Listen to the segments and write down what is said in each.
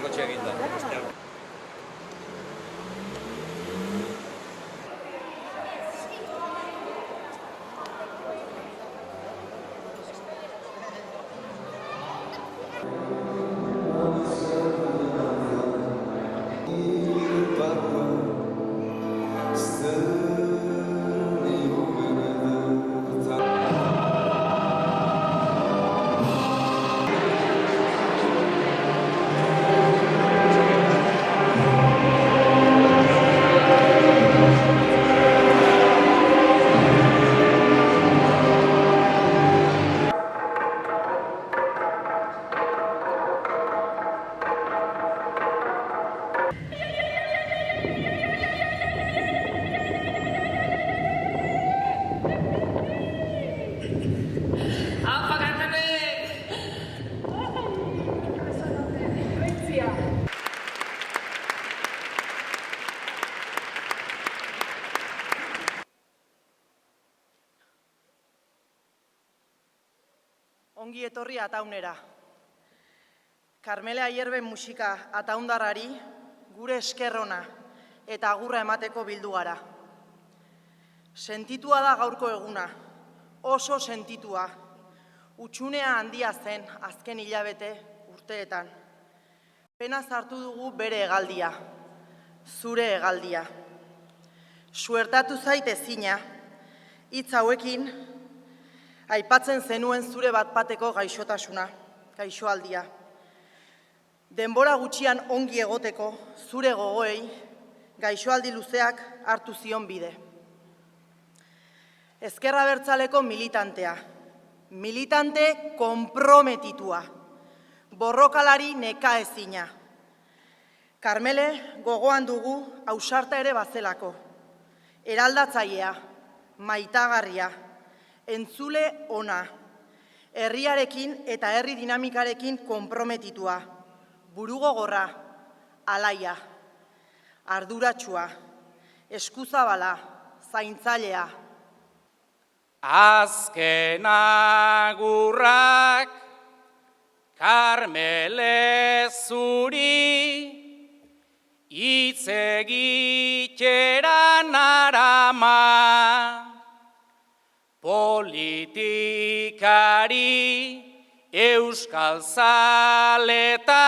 kotxe egin da. Ongi etorri Ataunera. Karmele Ayerben musika ataundarrari gure eskerrona eta agurra emateko bildu gara. Sentitua da gaurko eguna, oso sentitua. Utxunea handia zen azken hilabete urteetan. Penaz hartu dugu bere hegaldia, zure hegaldia. Suertatu zait ezina, hitz hauekin, aipatzen zenuen zure bat-bateko gaixotasuna, gaixoaldia. Denbora gutxian ongi egoteko, zure gogoei, gaixoaldi luzeak hartu zion bide. Ezker Abertzaleko militantea, militante konprometitua, borrokalari nekaezina. Karmele gogoan dugu ausarta ere bazelako, eraldatzailea, maitagarria, entzule ona, herriarekin eta herri dinamikarekin konprometitua, burugogorra, alaia, arduratsua, eskuzabala, zaintzailea. Azken agurrak Karmele zuri hitz egitera narama. Politikari euskal zaleta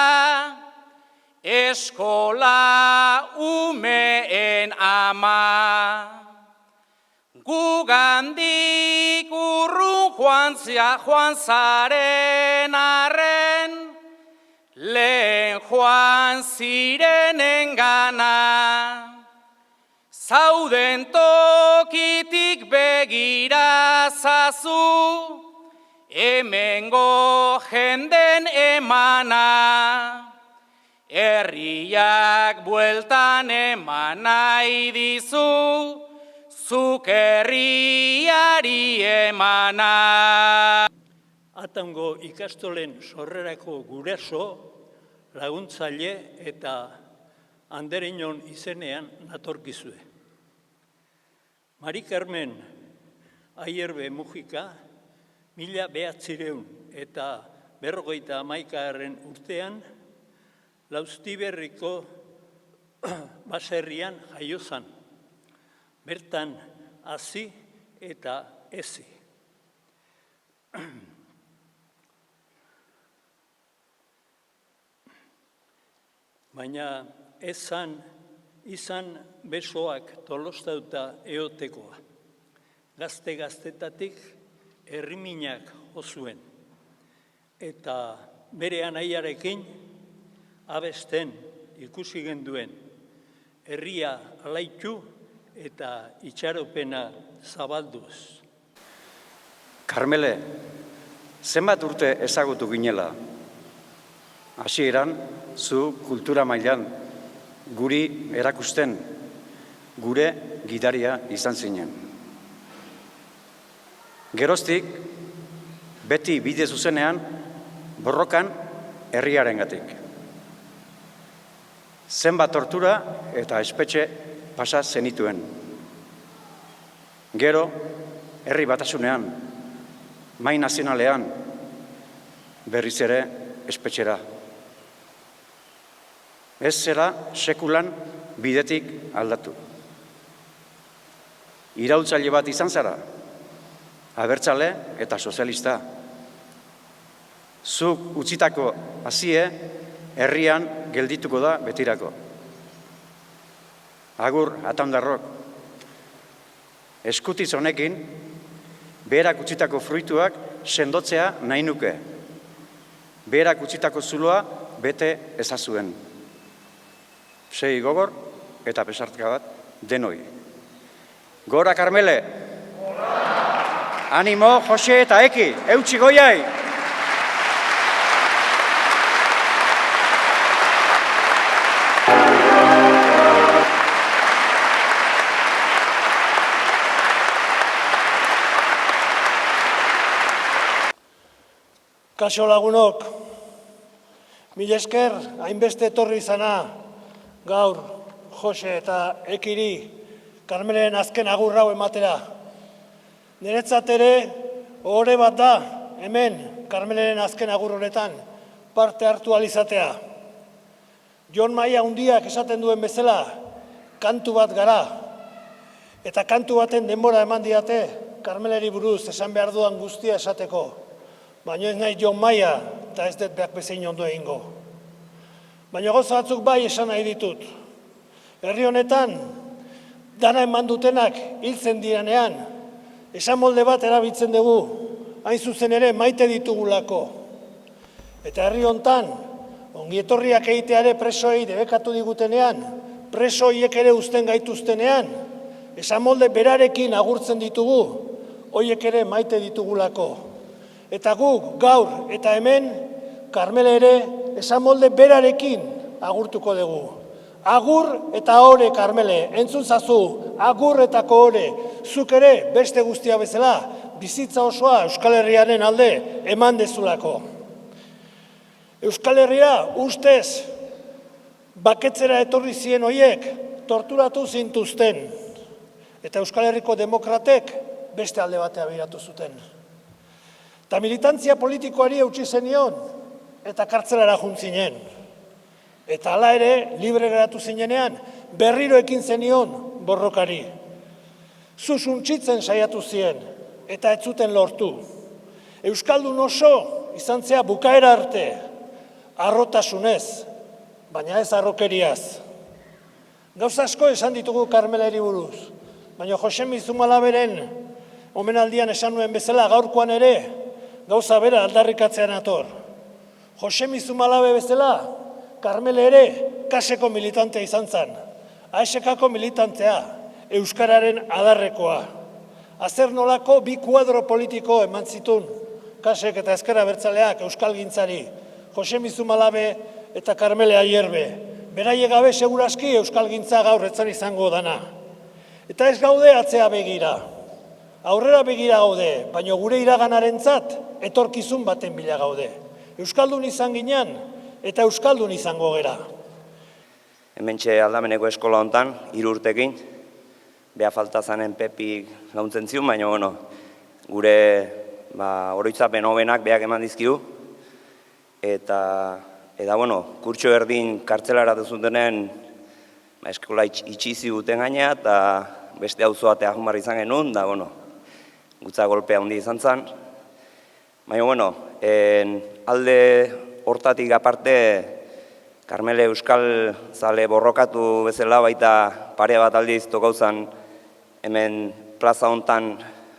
eskola umeen ama. Gugandik urrun joan zaren arren, lehen joan zirenen gana. Zauden tokitik begira zazu, hemengo jenden emana. Herriak bueltan eman nahi dizu, zuk herriari emana. Ataungo ikastolen sorrerako guraso, laguntzaile eta Andereñon izenean natorkizue. Mari Carmen Ayerbe Mujika, 1951 urtean, Laustiberriko baserrian jaio zan. Bertan hazi eta hezi. Baina izan besoak tolostauta eotekoa. Gaztetatik herriminak jo zuen. Eta bere anaiarekin abesten ikusi genduen herria alaitu eta itxaropena zabalduz. Karmele, zenbat urte ezagutu ginela? Hasieran, zu kultura mailan guri erakusten, gure gidaria izan zinen. Geroztik, beti bide zuzenean, borrokan herriarengatik. Zenbat tortura eta espetxe pasa zenituen. Gero, herri batasunean, mai nazionalean, berriz ere espetxera. Ez zela sekulan bidetik aldatu. Iraultzaile bat izan zara, abertzale eta sozialista. Zuk utzitako hazie herrian geldituko da betirako. Agur Ataundarrok, eskutiz honekin, berak utzitako fruituak sendotzea nahi nuke. Berak utzitako zuloa bete ezazuen. Sei gogor eta besartka bat denoi. Gora Karmele! Animo, Jose eta Eki, eutxi goiai! Kaixo lagunok, mila esker hainbeste etorri izana gaur Jose eta Ekiri Karmelen azken agurra hau ematera. Niretzat ere ohore bat da hemen Karmelen azken agur honetan parte hartu ahal izatea. Jon Maia handiak esaten duen bezala kantu bat gara eta kantu baten denbora eman diate Karmeleri buruz esan behar dudan guztia esateko. Baina ez nahi Jon Maia eta ez dut behar bezein ondo egingo. Baina gauza batzuk bai esan nahi ditut. Herri honetan, dana eman dutenak hiltzen direnean, esan molde bat erabiltzen dugu, hain zuzen ere maite ditugulako. Eta herri honetan, ongietorriak egiteare presoei debekatu digutenean, preso horiek ere uzten gaituztenean, esan molde berarekin agurtzen ditugu, horiek ere maite ditugulako. Eta guk gaur eta hemen, Karmele ere esan molde berarekin agurtuko dugu. Agur eta ohore, Karmele, entzun zazu, agur eta ohore, zuk ere beste guztia bezala, bizitza osoa Euskal Herriaren alde eman dezulako. Euskal Herria ustez baketzera etorri ziren horiek torturatu zintuzten, eta Euskal Herriko demokratek beste alde batea begiratu zuten. Eta militantzia politikoari eutsi zenion, eta kartzelara juntzinen. Eta hala ere, libre geratu zinenean, berriro ekin zenion borrokari. Zu suntsitzen saiatu zien, eta ez zuten lortu. Euskaldun oso izan zea bukaera arte, harrotasunez, baina ez harrokeriaz. Gauza asko esan ditugu Karmeleri buruz, baina Josemi Zumalaberen omenaldian esan nuen bezala gaurkoan ere, gauza bera aldarrikatzean ator. Josemi Zumalabe bezala, Karmele ere kaseko militantea izan zen. ASK-ko militantea, Euskararen adarrekoa. Azer nolako bi kuadro politiko eman zitun, kasek eta ezker abertzaleak euskalgintzari, Josemi Zumalabe eta Karmele Ayerbe. Beraiek gabe seguraski euskalgintza gaur etzan izango dana. Eta ez gaude atzea begira. Aurrera begira gaude, baina gure iraganarentzat etorkizun baten bila gaude. Euskaldun izan ginean eta euskaldun izango gera. Hementxe Aldameneko eskola hontan, 3 urtekin, beha falta zanen Pepik launtzen ziun, baina gure oroitzapen hobenak beak eman dizkiu. Eta kurtso erdin kartzelara duzutenen eskola itxizi duten gaina, eta beste auzoatea junbar izan genuen, da gutza golpea handi izan zen. Baina, alde hortatik aparte, Karmele Euskal zale borrokatu bezala baita pare bat aldiz tokauzan hemen plaza hontan,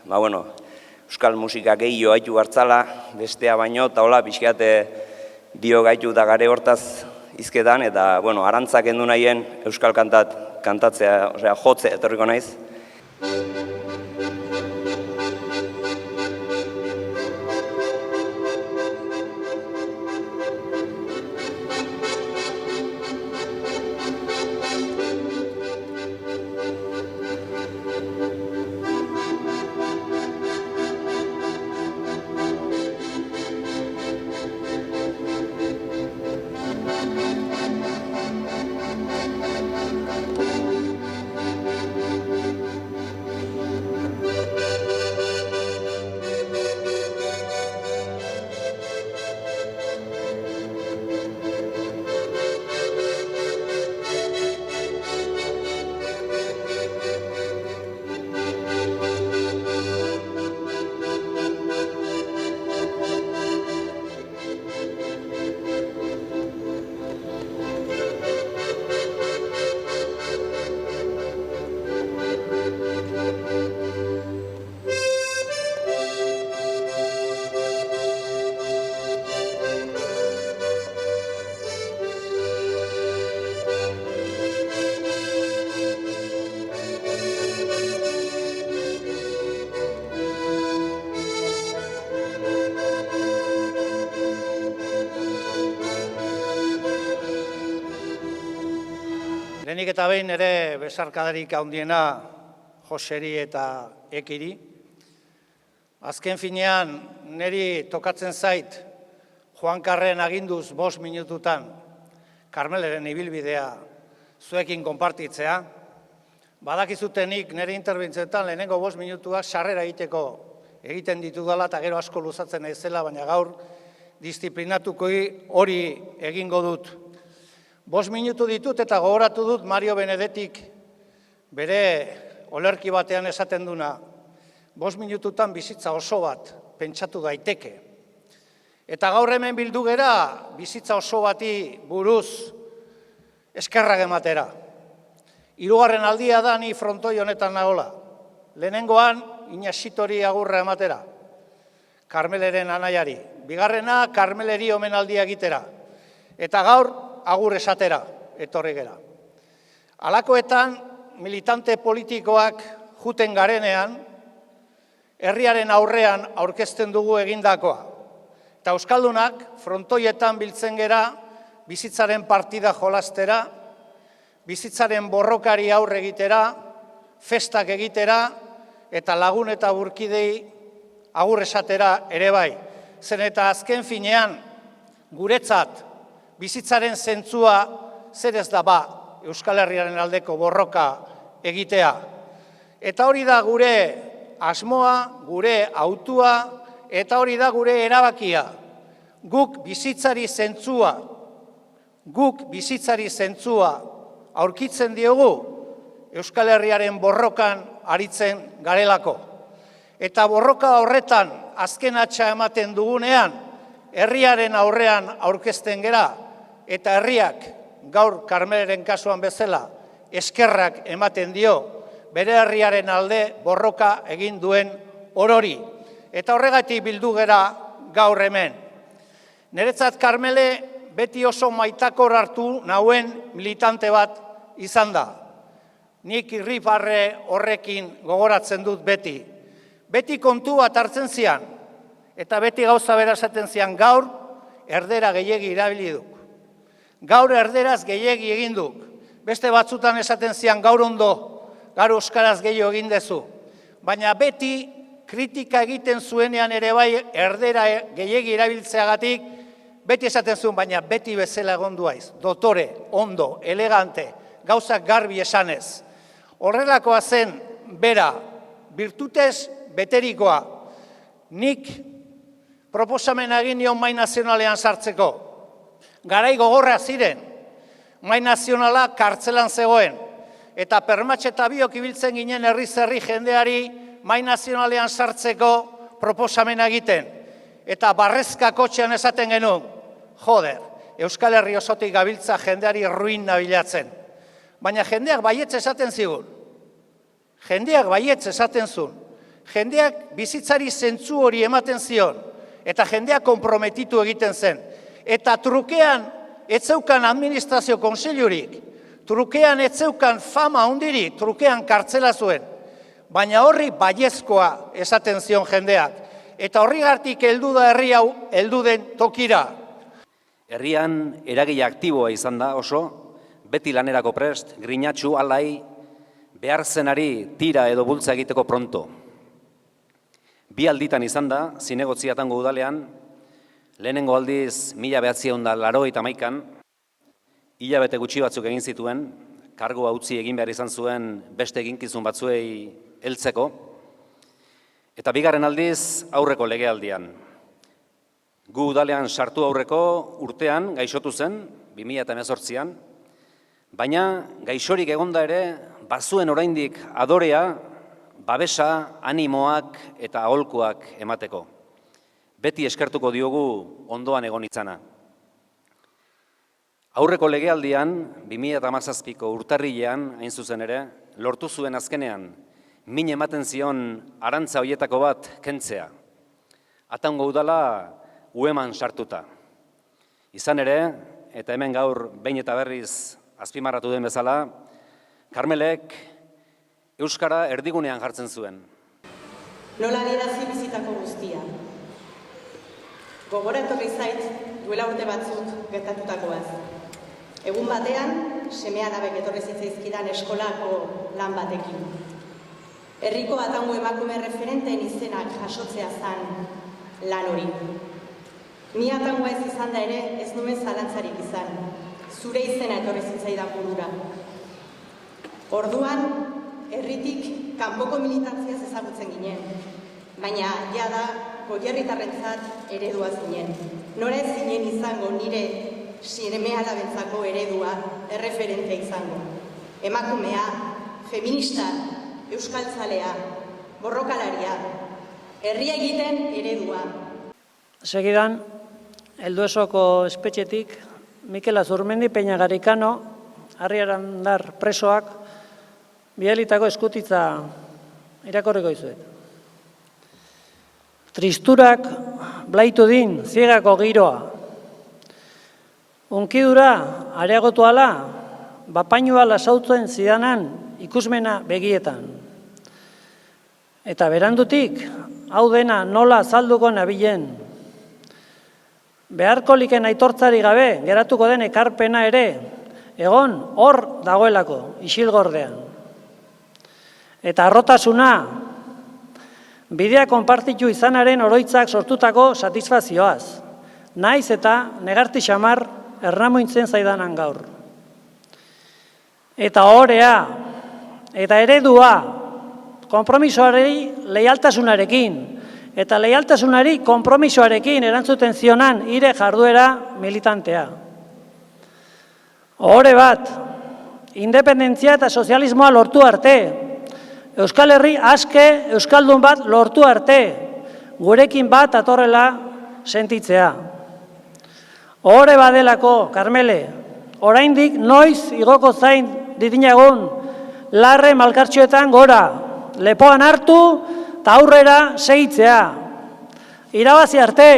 Euskal musika gehiago haitu hartzala, bestea baino, eta hola, pixkeate dio gaitu da gare hortaz izketan, eta, arantzak endu nahien Euskal kantatzea, jotzea etorriko naiz. Lehenik eta behin ere besarkadarik handiena Joseri eta Ekiri. Azken finean, niri tokatzen zait, Juan Karren aginduz 5 minututan, Karmeleren ibilbidea zuekin konpartitzea. Badakizutenik nire interbentzioetan lehenengo 5 minutuak sarrera egiten ditudala eta gero asko luzatzen naizela, baina gaur disiplinatuko hori egingo dut. 5 minutu ditut eta gogoratu dut Mario Benedettik bere olerki batean esaten duna. 5 minututan bizitza oso bat pentsatu daiteke. Eta gaur hemen bildu gera bizitza oso bati buruz eskerrak ematera. 3. aldia da ni frontoi honetan nagola. Lehenengoan Inaxitori agurra ematera, Karmeleren anaiari. 2. Karmeleri omenaldia egitera. Eta gaur agur esatera etorri gera. Halakoetan militante politikoak juten garenean, herriaren aurrean aurkezten dugu egindakoa. Eta euskaldunak frontoietan biltzen gera bizitzaren partida jolastera, bizitzaren borrokari aurre egitera, festak egitera, eta lagun eta burkidei agur esatera ere bai. Zen eta azken finean, guretzat, bizitzaren zentzua zer ez da ba Euskal Herriaren aldeko borroka egitea. Eta hori da gure asmoa, gure autua, eta hori da gure erabakia. Guk bizitzari zentzua aurkitzen diogu Euskal Herriaren borrokan aritzen garelako. Eta borroka horretan azken atxa ematen dugunean, herriaren aurrean aurkezten gera, eta herriak gaur Karmeleren kasuan bezala eskerrak ematen dio bere herriaren alde borroka egin duen orori. Eta horregatik bildu gera gaur hemen. Niretzat Karmele beti oso maitakor hartu nauen militante bat izan da. Nik irribarre horrekin gogoratzen dut beti. Beti kontu bat hartzen zian, eta beti gauza bera esaten zian gaur erdera gehiegi irabili duk. Gaur erderaz gehiegi egin duk. Beste batzutan esaten zian gaur ondo, gaur euskaraz gehiago egin dezu. Baina beti kritika egiten zuenean ere bai erdera gehiegi erabiltzeagatik, beti esaten zuen, baina beti bezala egon duaiz. Dotore, ondo, elegante, gauzak garbi esanez. Horrelakoa zen bera, birtutez beterikoa. Nik proposamen egin nion Mai Nazionalean sartzeko. Garai gogorra ziren, Mai Nazionala kartzelan zegoen. Eta Permatxe eta biok ibiltzen ginen herri-zerri jendeari Mai Nazionalean sartzeko proposamena egiten. Eta barrezka kotxean esaten genuen, joder, Euskal Herri osotik gabiltza jendeari ruina bilatzen. Baina jendeak baietz esaten zigun. Jendeak baietz esaten zuen. Jendeak bizitzari zentzu hori ematen zion. Eta jendeak konprometitu egiten zen. Eta trukean etzeukan administrazio kontseilurik. Trukean etzeukan fama hundirik, trukean kartzela zuen. Baina horri baiezkoa esaten zion jendeak. Eta horrigartik heldu da herri hau, heldu den tokira. Herrian eragile aktiboa izan da oso, beti lanerako prest, grinatxu, alai, behar zenari tira edo bultza egiteko pronto. 2 alditan izan da, zinegotziatango udalean, lehenengo aldiz 1981an, hilabete gutxi batzuk egin zituen, kargua utzi egin behar izan zuen beste eginkizun batzuei heltzeko, eta 2. aldiz aurreko legealdian. Gu udalean sartu aurreko urtean gaixotu zen, 2018an, baina gaixorik egonda ere, bazuen oraindik adorea, babesa, animoak eta aholkuak emateko. Beti eskertuko diogu ondoan egon itzana. Aurreko legealdian, 2017ko urtarrilean, hain zuzen ere, lortu zuen azkenean, min ematen zion arantza hoietako bat kentzea. Ataungo udala ueman sartuta. Izan ere, eta hemen gaur behin eta berriz azpimarratu den bezala, Karmelek euskara erdigunean jartzen zuen. Nola adierazi bizitako guztia. Gogora etorri zait duela urte batzuk gertatutakoaz. Egun batean, seme-alabek etorri zitzaizkidan eskolako lan batekin. Herriko ataungo emakume referenteen izenak jasotzea zen lan hori. Ni ataungoa ez izan da ere, ez nuen zalantzarik izan. Zure izena etorri zitzaidan burura. Orduan, herritik kanpoko militantziaz ezagutzen ginen. Baina, jada, goierritarrentzat eredua zinen. Nora ez zinen izango nire seme-alabentzako eredua erreferentea izango. Emakumea, feminista, euskaltzalea, borrokalaria, herria egiten eredua. Segidan, Helduesoko espetxetik, Mikel Azurmendi Peña Garikano, Harri Arandar presoak, bidalitako eskutitza irakorriko dizuet. Tristurak blaitu din ziegako giroa. Unkidura areagotu ala, bapainua lasautzen zidanan ikusmena begietan. Eta berandutik, hau dena nola azalduko nabilen. Beharkoliken aitortzari gabe, geratuko den ekarpena ere, egon hor dagoelako, isilgordean. Eta harrotasuna, bidea konpartitu izanaren oroitzak sortutako satisfazioaz. Naiz eta negarti xamar ernamuintzen zaidanan gaur. Eta orea, eta eredua, konpromisoari leialtasunarekin, eta leialtasunari konpromisoarekin erantzuten zionan ire jarduera militantea. Ohore bat, independentzia eta sozialismoa lortu arte, Euskal Herri aske euskaldun bat lortu arte, gurekin bat atorrela sentitzea. Ohore badelako, Karmele, oraindik noiz igoko zain didinagun larre malkartxoetan gora, lepoan hartu eta aurrera segitzea. Irabazi arte!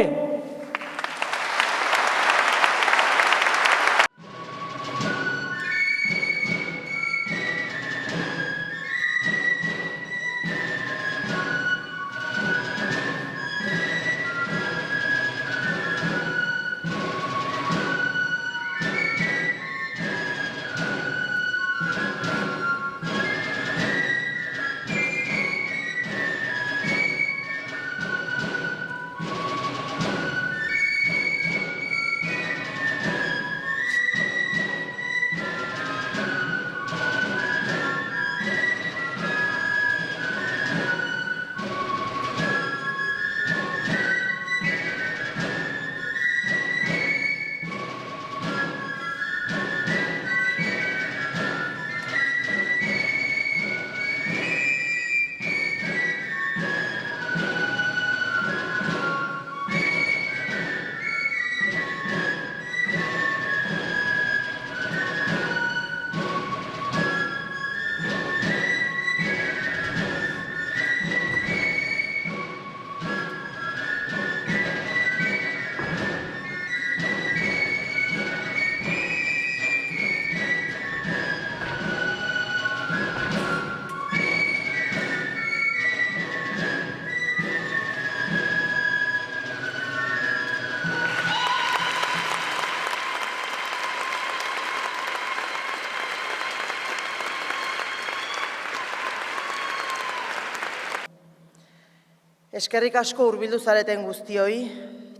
Eskerrik asko hurbildu zareten guztioi,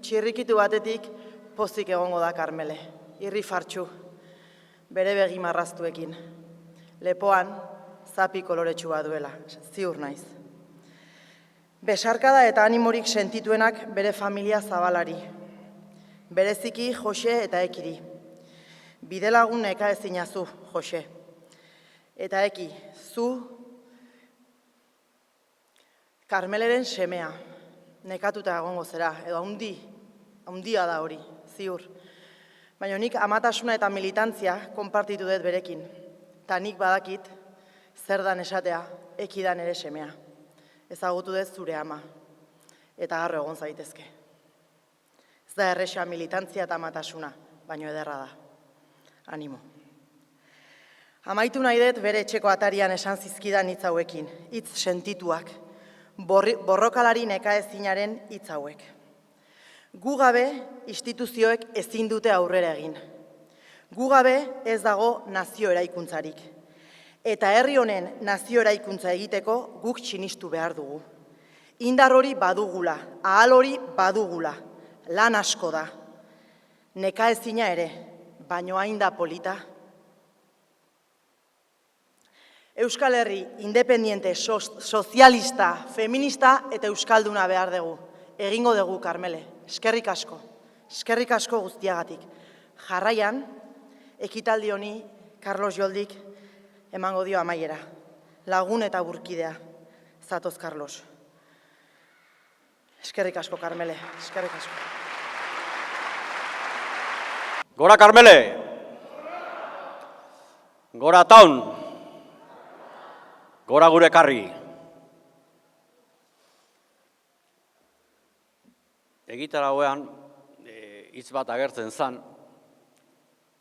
txirrikitu batetik pozik egongo da Karmele. Irri fartxu, bere begi marraztuekin. Lepoan, zapi koloretsua duela, ziur naiz. Besarkada eta animorik sentituenak bere familia zabalari. Bereziki Jose eta Ekiri. Bidelagun neka ezinazu, Jose. Eta Eki, zu Karmeleren semea, nekatuta egongo zera, edo haundia da hori, ziur. Baina nik amatasuna eta militantzia konpartitu dut berekin. Ta nik badakit, zer dan esatea, Ekidan ere semea. Ezagutu dut zure ama, eta harro egon zaitezke. Ez da erresa militantzia eta amatasuna, baino ederra da. Animo. Amaitu nahi dut bere etxeko atarian esan zizkidan hitz hauekin, hitz sentituak, borrokalari nekaezinaren hitz hauek. Gu gabe instituzioek ezin dute aurrera egin. Gu gabe ez dago nazio eraikuntzarik. Eta herri honen nazio eraikuntza egiteko guk sinistu behar dugu. Indar hori badugula, ahal hori badugula, lan asko da. Neka ezina ere, baino hain da polita. Euskal Herri independiente, sozialista, feminista eta euskalduna behar dugu. Egingo dugu, Karmele. Eskerrik asko guztiagatik. Jarraian, ekitaldi honi Carlos Joldik emango dio amaiera. Lagun eta burkidea. Zatoz, Carlos. Eskerrik asko, Karmele. Eskerrik asko. Gora, Karmele! Gora, taun! Gora gure karri! Egitarauean, hitz bat agertzen zan,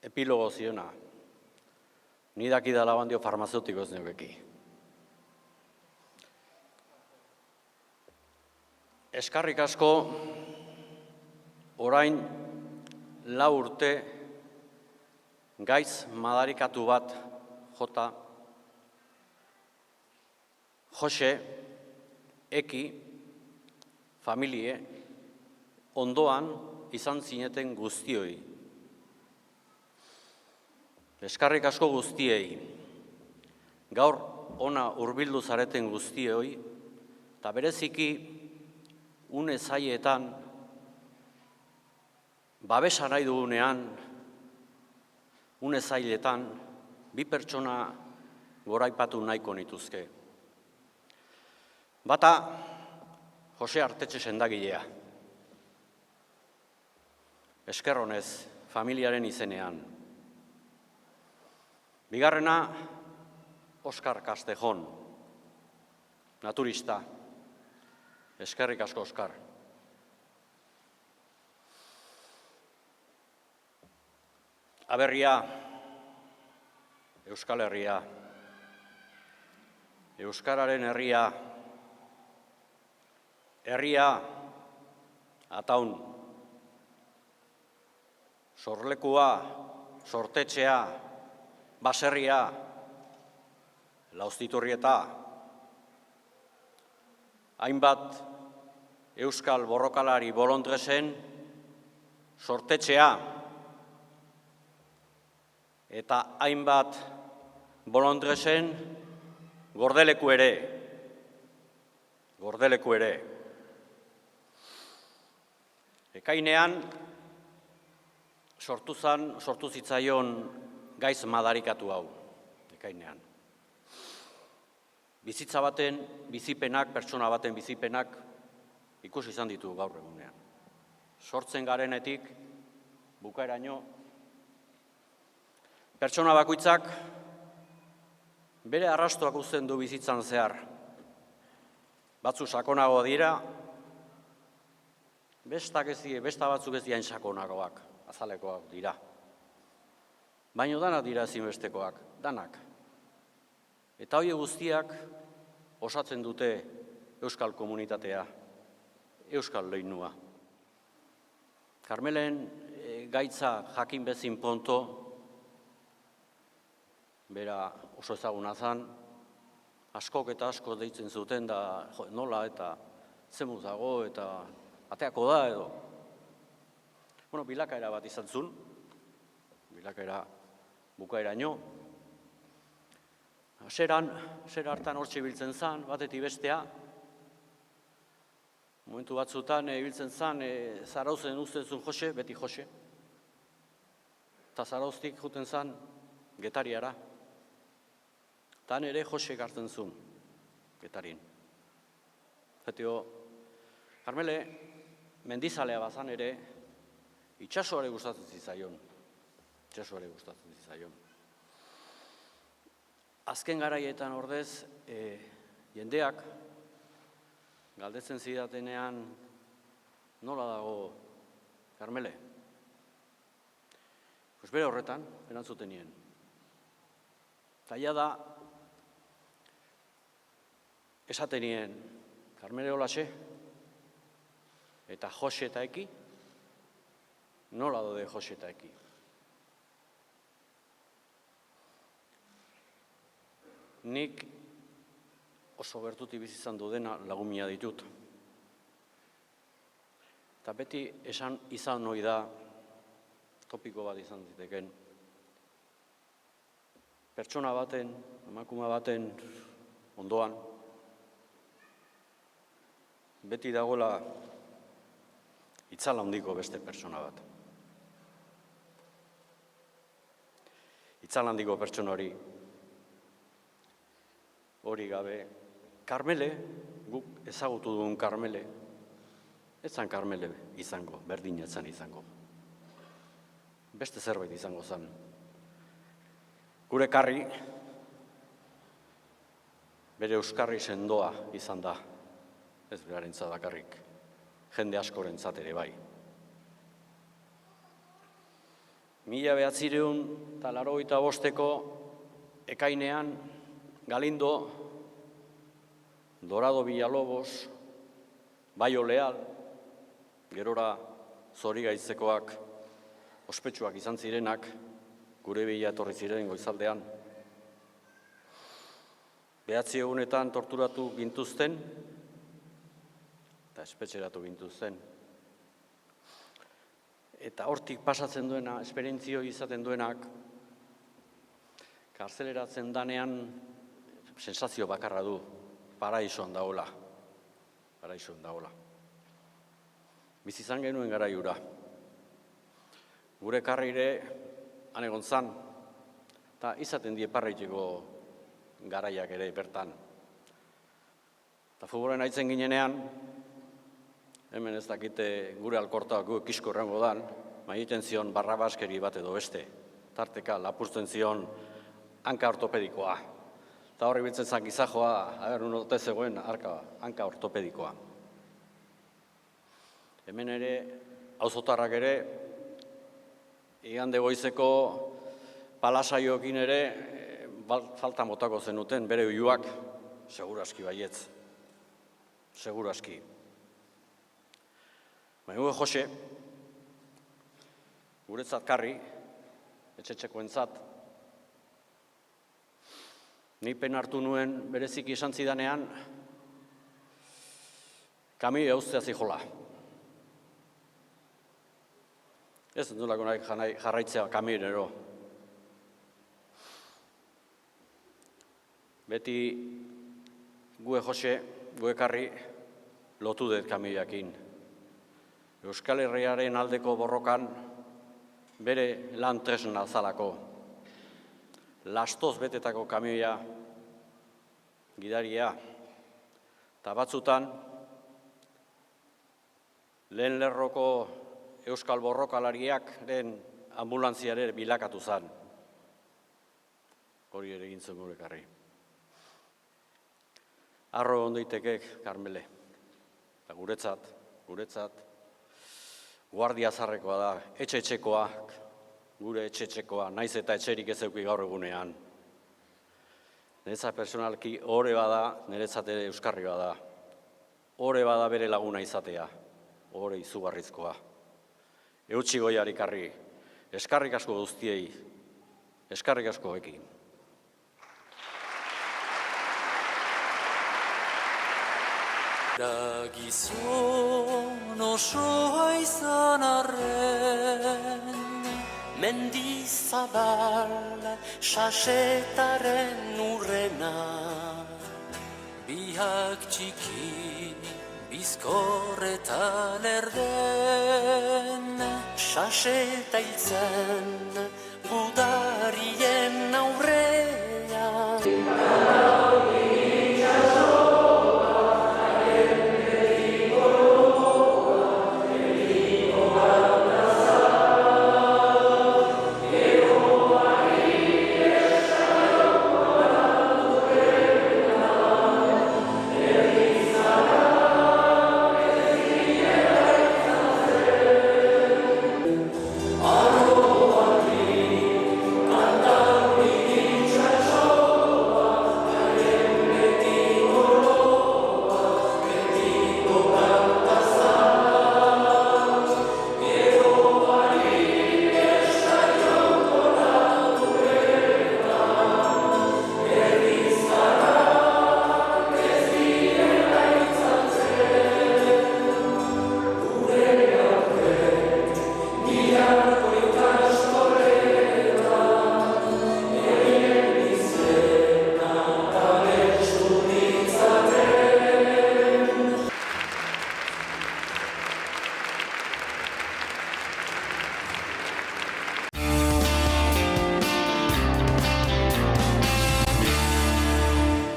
epilogo ziona. Ni dakidala bandio farmazeutiko ez neukeki. Eskarrik asko, orain 4 urte gaitz madarikatu bat jota, Jose, Eki, familie, ondoan izan zineten guztioi. Eskarrik asko guztiei, gaur ona hurbildu zareten guztioi, eta bereziki une zailetan, babesa nahi dugunean, une zailetan, bi pertsona goraipatu nahiko nituzke. Bata, Jose Artetxe sendagilea. Esker honez, familiaren izenean. Bigarrena, Oskar Kastejon, naturista. Eskerrik asko, Oskar. Aberria, Euskal Herria, Euskararen herria, herria, Ataun, sorlekua, sortetxea, baserria, Laustiturrieta, hainbat euskal borrokalari bolondresen sortetxea, eta hainbat bolondresen gordeleku ere. Ekainean, sortu zitzaion gaiz madarikatu hau, ekainean. Bizitza baten, bizipenak, pertsona baten bizipenak ikusi izan ditu gaur egunean. Sortzen garenetik, bukaeraino, pertsona bakoitzak bere arrastoak uzten du bizitzan zehar. Batzu sakonago dira, besta batzuk ez diain sakonagoak, azalekoak dira. Baina danak dira ezinbestekoak, danak. Eta hori guztiak osatzen dute euskal komunitatea, euskal leinua. Karmelen gaitza jakin bezin ponto, bera oso ezaguna zan, askok eta asko deitzen zuten da nola eta zemuz dago eta ateako da edo. Bueno, bilakaera bat izan zuen, bilakaera bukaeraino. Zera hartan hortxe ibiltzen zan, batetik bestea. Momentu batzutan ibiltzen zan, Zarauzen uzten zuen Jose, beti Jose. Eta Zarauztik juten zan Getariara. Tan ere Jose gartzen zuen, Getarin. Zetio, Karmele, mendizalea bazan ere, itxasoare gustatzen zitzaion. Azken garaietan ordez, jendeak, galdetzen zidatenean, nola dago, Karmele? Pues bere horretan, erantzuten nien. Taia da, esaten nien, Karmele holaxe, eta Jose eta Eki, nola dode Jose eta Eki? nik oso gertutik bizi izan dudena lagumia ditut. Eta beti esan izan ohi da, topiko bat izan ziteken, pertsona baten, emakume baten ondoan, beti dagoela itzal handiko beste pertsona bat. Itzal handiko pertsona hori gabe, Karmele, guk ezagutu dugun Karmele, ez zan Karmele izango, berdin ez zan izango. Beste zerbait izango zen. Gure Karri, bere euskarri sendoa izan da, ez berarentza bakarrik, jende askorentzat ere bai. 1985ko ekainean, Galindo, Dorado Villalobos, Baio Leal, gerora Zorigaitzekoak, ospetsuak izan zirenak, gure bila etorri ziren goizaldean. 9 egunetan torturatu gintuzten, eta espetxeratu gintuzten. Eta hortik pasatzen duena, esperientzio izaten duenak, karzeleratzen danean sensazio bakarra du, paraisoan dagoela. Paraisoan dagoela. Bizi izan genuen garaiura. Gure Karrire han egon zan, eta izaten die parraiteko garaiak ere bertan. Eta futbolen aitzen ginenean, hemen ez dakite gure alkortak gu kisko errango dan, egiten zion barrabaskeri bat edo beste. Tarteka lapurtzen zion hanka ortopedikoa. Eta horri biltzen zan gizajoa, nun ote zegoen hanka ortopedikoa. Hemen ere, auzotarrak ere, igande goizeko palasaioekin ere, falta motako zenuten bere oihuak, seguraski baietz. Seguraski. Baina Jose, guretzat Karri, etxetxekoentzat, nipen hartu nuen bereziki esan zidanean, kamioia uztea zijola. Ez nolako nahi jarraitzea kamioinero. Beti gue Jose, gue Karri, lotu dut kamioiakin. Euskal Herriaren aldeko borrokan bere lan tresna zalako. Lastoz betetako kamioia gidaria. Eta batzutan, lehen lerroko euskal borrokalariakren ambulantziare bilakatu zan. Hori ere egin zuen gure Karri. Arro ondoitekek, Karmele. Eta guretzat, guardia zarrekoa da, etxe-etxekoak, gure etxe-etxekoa, naiz eta etxerik ez euki gaur egunean. Niretzat personalki ore bada, niretzat ere euskarri bada. Ore bada bere laguna izatea, ore izugarrizkoa. Eutsi goiari Karri, eskarrik asko guztiei, eskarrik asko ekin. Gizon osoa izan arren, mendizabal sasetaren urrena. Biak txiki bizkorretan erden, saseta hiltzen gudarien